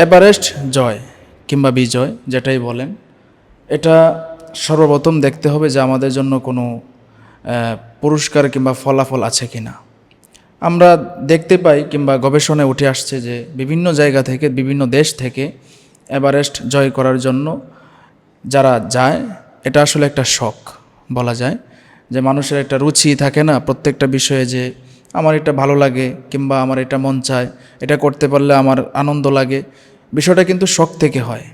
Everest জয় কিংবা বিজয় যেটাই বলেন, এটা সর্বপ্রথম দেখতে হবে যে আমাদের জন্য কোনো পুরস্কার কিংবা ফলাফল আছে কি না। আমরা দেখতে পাই কিংবা গবেষণায় উঠে আসছে যে বিভিন্ন জায়গা থেকে, বিভিন্ন দেশ থেকে এভারেস্ট জয় করার জন্য যারা যায়, এটা আসলে একটা শখ বলা যায়। যে মানুষের একটা রুচি থাকে না প্রত্যেকটা বিষয়ে, যে আমার এটা ভালো লাগে কিংবা আমার এটা মন চায়, এটা করতে পারলে আমার আনন্দ লাগে। বিষয়টা কিন্তু শখ থেকে হয়।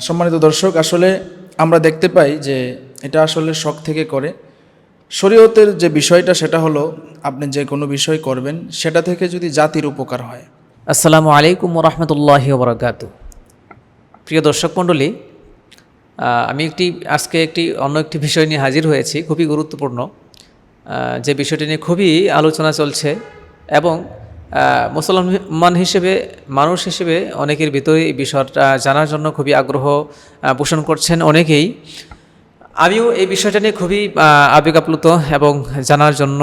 সম্মানিত দর্শক, আসলে আমরা দেখতে পাই যে এটা আসলে শখ থেকে করে। শরীয়তের যে বিষয়টা সেটা হলো, আপনি যে কোনো বিষয় করবেন সেটা থেকে যদি জাতির উপকার হয়। আসসালামু আলাইকুম রহমতুল্লাহি ওবরাকাতু। প্রিয় দর্শক মণ্ডলী, আমি আজকে অন্য একটি বিষয় নিয়ে হাজির হয়েছি, খুবই গুরুত্বপূর্ণ। যে বিষয়টি নিয়ে খুবই আলোচনা চলছে এবং মুসলমান হিসেবে, মানুষ হিসেবে অনেকের ভিতরে এই বিষয়টা জানার জন্য খুবই আগ্রহ পোষণ করছেন অনেকেই। আমিও এই বিষয়টা নিয়ে খুবই আবেগ আপ্লুত এবং জানার জন্য,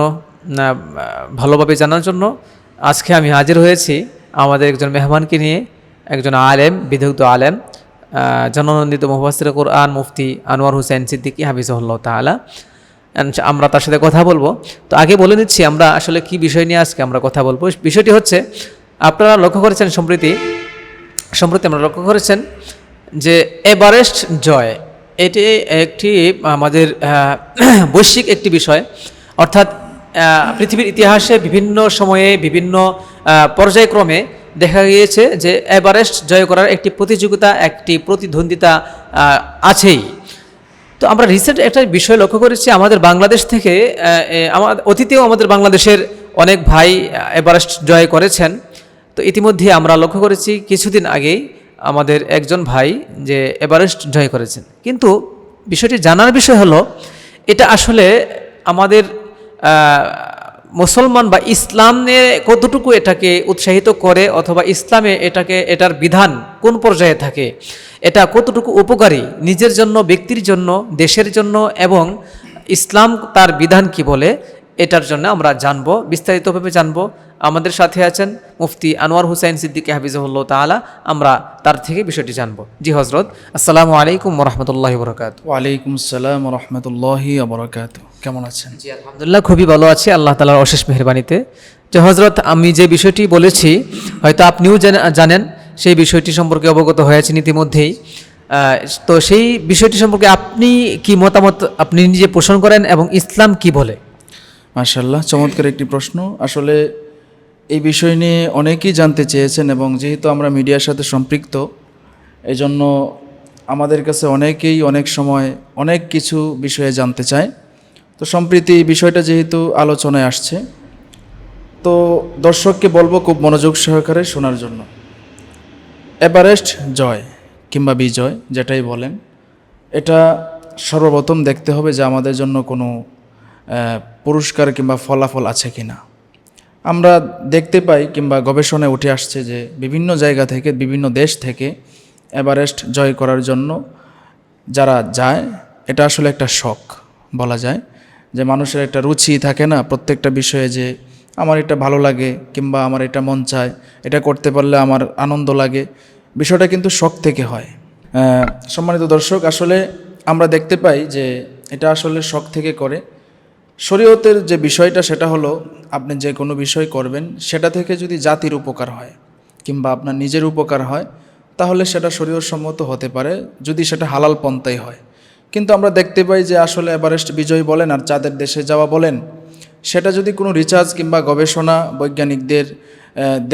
ভালোভাবে জানার জন্য আজকে আমি হাজির হয়েছি আমাদের একজন মেহমানকে নিয়ে, একজন আলেম, বিদগ্ধ আলেম, জননন্দিত মুফাসসির কুরআন মুফতি আনোয়ার হোসেন সিদ্দিকী হাফিজাহুল্লাহ তাআলা। আমরা তার সাথে কথা বলবো। তো আগে বলে নিচ্ছি আমরা আসলে কি বিষয় নিয়ে আজকে আমরা কথা বলবো। বিষয়টি হচ্ছে, আপনারা লক্ষ্য করেছেন সম্প্রতি আমরা লক্ষ্য করেছেন যে এভারেস্ট জয়, এটি একটি আমাদের বৈশ্বিক একটি বিষয়। অর্থাৎ পৃথিবীর ইতিহাসে বিভিন্ন সময়ে, বিভিন্ন পর্যায়ক্রমে দেখা গিয়েছে যে এভারেস্ট জয় করার একটি প্রতিযোগিতা, একটি প্রতিদ্বন্দ্বিতা আছেই। তো আমরা রিসেন্ট একটা বিষয় লক্ষ্য করেছি, আমাদের বাংলাদেশ থেকে, অতীতেও আমাদের বাংলাদেশের অনেক ভাই এভারেস্ট জয় করেছেন। তো ইতিমধ্যে আমরা লক্ষ্য করেছি কিছুদিন আগেই আমাদের একজন ভাই যে এভারেস্ট জয় করেছেন। কিন্তু বিষয়টি জানার বিষয় হলো, এটা আসলে আমাদের মুসলমান বা ইসলামে কতটুকু এটাকে উৎসাহিত করে, অথবা ইসলামে এটার বিধান কোন পর্যায়ে থাকে, এটা কতটুকু উপকারী নিজের জন্য, ব্যক্তির জন্য, দেশের জন্য, এবং ইসলাম তার বিধান কি বলে, এটার জন্য আমরা জানবো, বিস্তারিতভাবে জানবো। আমাদের সাথে আছেন মুফতি আনোয়ার হোসেন সিদ্দিকী হাফিজাহুল্লাহ তাআলা। আমরা তার থেকে বিষয়টি জানবো। জি হযরত, আসসালামু আলাইকুম ওয়া রাহমাতুল্লাহি ওয়া বারাকাতুহু। ওয়া আলাইকুম আসসালাম ওয়া রাহমাতুল্লাহি ওয়া বারাকাতুহু। কেমন আছেন? জি আলহামদুলিল্লাহ, খুবই ভালো আছি আল্লাহ তাআলার অশেষ মেহেরবানিতে। যে হযরত, আমি যে বিষয়টি বলেছি হয়তো আপনিও জানেন, সেই বিষয়টি সম্পর্কে অবগত হয়েছেন ইতিমধ্যেই। তো সেই বিষয়টি সম্পর্কে আপনি কি মতামত আপনি নিজে পোষণ করেন এবং ইসলাম কি বলে? মাশাআল্লাহ, চমৎকার একটি প্রশ্ন। আসলে এই বিষয় নিয়ে অনেকেই জানতে চেয়েছেন, এবং যেহেতু আমরা মিডিয়ার সাথে সম্পৃক্ত, এজন্য আমাদের কাছে অনেকেই অনেক সময় অনেক কিছু বিষয়ে জানতে চায়। তো সম্প্রতি এই বিষয়টা যেহেতু আলোচনায় আসছে, তো দর্শককে বলবো খুব মনোযোগ সহকারে শোনার জন্য। এভারেস্ট জয় কিংবা বিজয় যেটাই বলেন, এটা সর্বপ্রথম দেখতে হবে যে আমাদের জন্য কোনো পুরস্কার কিংবা ফলাফল আছে কি না। আমরা দেখতে পাই কিংবা গবেষণায় উঠে আসছে যে বিভিন্ন জায়গা থেকে, বিভিন্ন দেশ থেকে এভারেস্ট জয় করার জন্য যারা যায়, এটা আসলে একটা শখ বলা যায়। যে মানুষের একটা রুচি থাকে না প্রত্যেকটা বিষয়ে, যে আমার এটা ভালো লাগে কিংবা আমার এটা মন চায়, এটা করতে পারলে আমার আনন্দ লাগে। বিষয়টা কিন্তু শখ থেকে হয়। সম্মানিত দর্শক, আসলে আমরা দেখতে পাই যে এটা আসলে শখ থেকে করে। শরীয়তের যে বিষয়টা সেটা হলো, আপনি যে কোনো বিষয় করবেন সেটা থেকে যদি জাতির উপকার হয় কিংবা আপনার নিজের উপকার হয়, তাহলে সেটা শরীয়তসম্মত হতে পারে, যদি সেটা হালাল পন্থাই হয়। কিন্তু আমরা দেখতে পাই যে আসলে এভারেস্ট বিজয় বলেন আর চাঁদের দেশে যাওয়া বলেন, সেটা যদি কোনো রিসার্চ কিংবা গবেষণা, বৈজ্ঞানিকদের,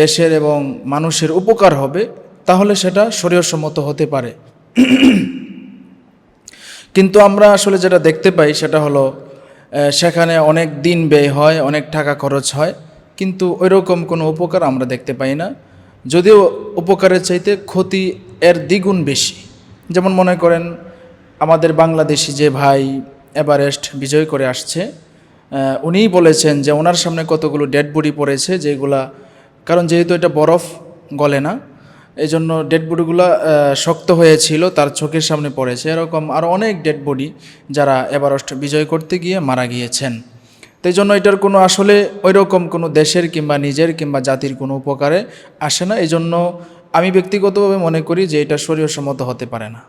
দেশের এবং মানুষের উপকার হবে, তাহলে সেটা শরীয়তসম্মত হতে পারে। কিন্তু আমরা আসলে যেটা দেখতে পাই সেটা হলো, সেখানে অনেক দিন ব্যয় হয়, অনেক টাকা খরচ হয়, কিন্তু ওইরকম কোনো উপকার আমরা দেখতে পাই না। যদিও উপকারের চাইতে ক্ষতি এর দ্বিগুণ বেশি। যেমন মনে করেন, আমাদের বাংলাদেশি যে ভাই এভারেস্ট বিজয় করে আসছে, উনিই বলেছেন যে ওনার সামনে কতগুলো ডেড বডি পড়েছে, যেগুলা, কারণ যেহেতু এটা বরফ গলে না, এই জন্য ডেড বডিগুলো শক্ত হয়েছিল, তার চোখের সামনে পড়েছে। এরকম আরও অনেক ডেড বডি যারা এভারেস্ট বিজয় করতে গিয়ে মারা গিয়েছেন। তো এই জন্য এটার কোনো আসলে ওইরকম কোনো দেশের কিংবা নিজের কিংবা জাতির কোনো উপকারে আসে না। এই জন্য আমি ব্যক্তিগতভাবে মনে করি যে এটা শরীয়সম্মত হতে পারে না।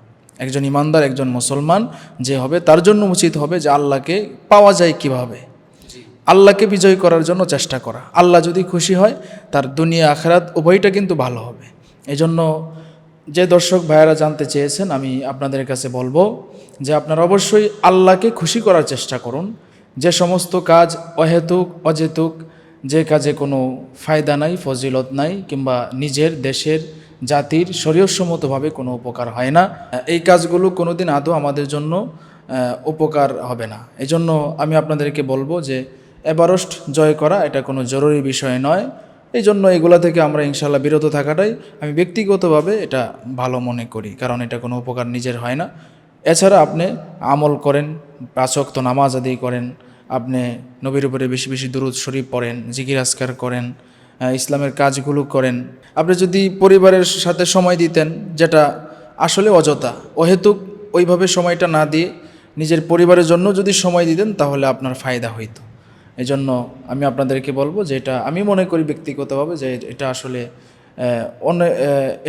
একজন ইমানদার, একজন মুসলমান যে হবে, তার জন্য উচিত হবে যে আল্লাহকে পাওয়া যায় কিভাবে, আল্লাহকে বিজয় করার জন্য চেষ্টা করা। আল্লাহ যদি খুশি হয়, তার দুনিয়া আখিরাত উভয়টা কিন্তু ভালো হবে। এজন্য যে দর্শক ভাইয়েরা জানতে চেয়েছেন, আমি আপনাদের কাছে বলবো যে আপনারা অবশ্যই আল্লাহকে খুশি করার চেষ্টা করুন। যে সমস্ত কাজ অহেতুক, অযেতুক, যে কাজে কোনো ফায়দা নাই, ফজিলত নাই, কিংবা নিজের, দেশের, জাতির শরীয়সম্মতভাবে কোনো উপকার হয় না, এই কাজগুলো কোনোদিন আদৌ আমাদের জন্য উপকার হবে না। এজন্য আমি আপনাদেরকে বলবো যে এভারেস্ট জয় করা এটা কোনো জরুরি বিষয় নয়। এই জন্য এগুলা থেকে আমরা ইনশাল্লাহ বিরত থাকাটাই আমি ব্যক্তিগতভাবে এটা ভালো মনে করি, কারণ এটা কোনো উপকার নিজের হয় না। এছাড়া আপনি আমল করেন, 5 ওয়াক্ত নামাজ আদায় করেন, আপনি নবীর উপরে বেশি বেশি দুরূদ শরীফ পড়েন, জিকির আজকার করেন, ইসলামের কাজগুলো করেন। আপনি যদি পরিবারের সাথে সময় দিতেন, যেটা আসলে অযথা, অহেতুক ওইভাবে সময়টা না দিয়ে নিজের পরিবারের জন্য যদি সময় দিতেন, তাহলে আপনার ফায়দা হইতো। এই জন্য আমি আপনাদেরকে বলবো যে এটা আমি মনে করি ব্যক্তিগতভাবে যে এটা আসলে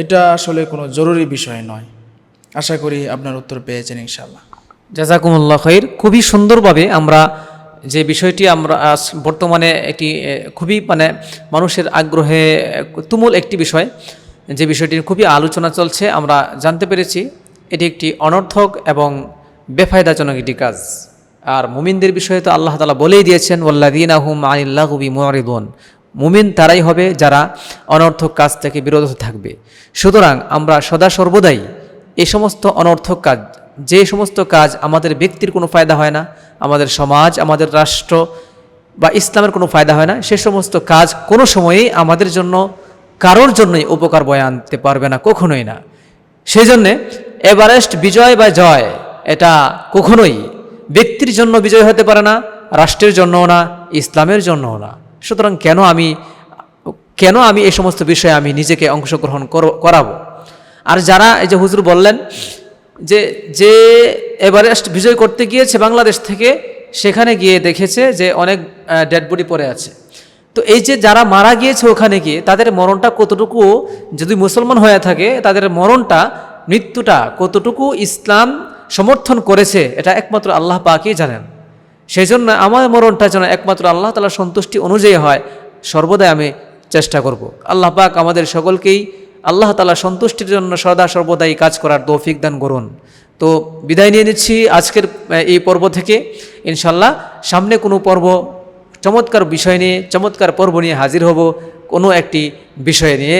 এটা আসলে কোনো জরুরি বিষয় নয়। আশা করি আপনার উত্তর পেয়েছেন ইনশাআল্লাহ। জাযাকুমুল্লাহ খাইর। খুবই সুন্দরভাবে আমরা যে বিষয়টি আমরা বর্তমানে একটি খুবই মানুষের আগ্রহে তুমুল একটি বিষয়, যে বিষয়টির খুবই আলোচনা চলছে, আমরা জানতে পেরেছি এটি একটি অনর্থক এবং বেফায়দাজনক একটি কাজ। আর মুমিনদের বিষয়ে তো আল্লাহ তাআলা বলেই দিয়েছেন, ওয়াল্লাযীনা হুম আনিল লাগবি মুরিদুন। মুমিন তারাই হবে যারা অনর্থক কাজ থেকে বিরত থাকবে। সুতরাং আমরা সদা সর্বদাই এই সমস্ত অনর্থক কাজ, যে সমস্ত কাজ আমাদের ব্যক্তির কোনো ফায়দা হয় না, আমাদের সমাজ, আমাদের রাষ্ট্র বা ইসলামের কোনো ফায়দা হয় না, সে সমস্ত কাজ কোনো সময়েই আমাদের জন্য কারোর জন্যই উপকার বয়ে আনতে পারবে না, কখনোই না। সেই জন্যে এভারেস্ট বিজয় বা জয় এটা কখনোই ব্যক্তির জন্য বিজয় হতে পারে না, রাষ্ট্রের জন্যও না, ইসলামের জন্যও না। সুতরাং কেন আমি এই সমস্ত বিষয়ে আমি নিজেকে অংশগ্রহণ করাবো? আর যারা এই যে হুজুর বললেন যে এভারেস্ট বিজয় করতে গিয়েছে বাংলাদেশ থেকে, সেখানে গিয়ে দেখেছে যে অনেক ডেড বডি পড়ে আছে। তো এই যে যারা মারা গিয়েছে ওখানে গিয়ে, তাদের মরণটা কতটুকু, যদি মুসলমান হয়ে থাকে, তাদের মরণটা, মৃত্যুটা কতটুকু ইসলাম সমর্থন করেছে, এটা একমাত্র আল্লাহ পাকই জানেন। সেই জন্য আমার মরণটা যেন একমাত্র আল্লাহ তাআলার সন্তুষ্টি অনুযায়ী হয়, সর্বদাই আমি চেষ্টা করব। আল্লাহ পাক আমাদের সকলকেই আল্লাহ তাআলার সন্তুষ্টির জন্য সদা সর্বদাই কাজ করার তৌফিক দান করুন। তো বিদায় নিয়ে নিচ্ছি আজকের এই পর্ব থেকে। ইনশাল্লাহ সামনে কোনো পর্ব, চমৎকার বিষয় নিয়ে, চমৎকার পর্ব নিয়ে হাজির হব, কোনো একটি বিষয় নিয়ে।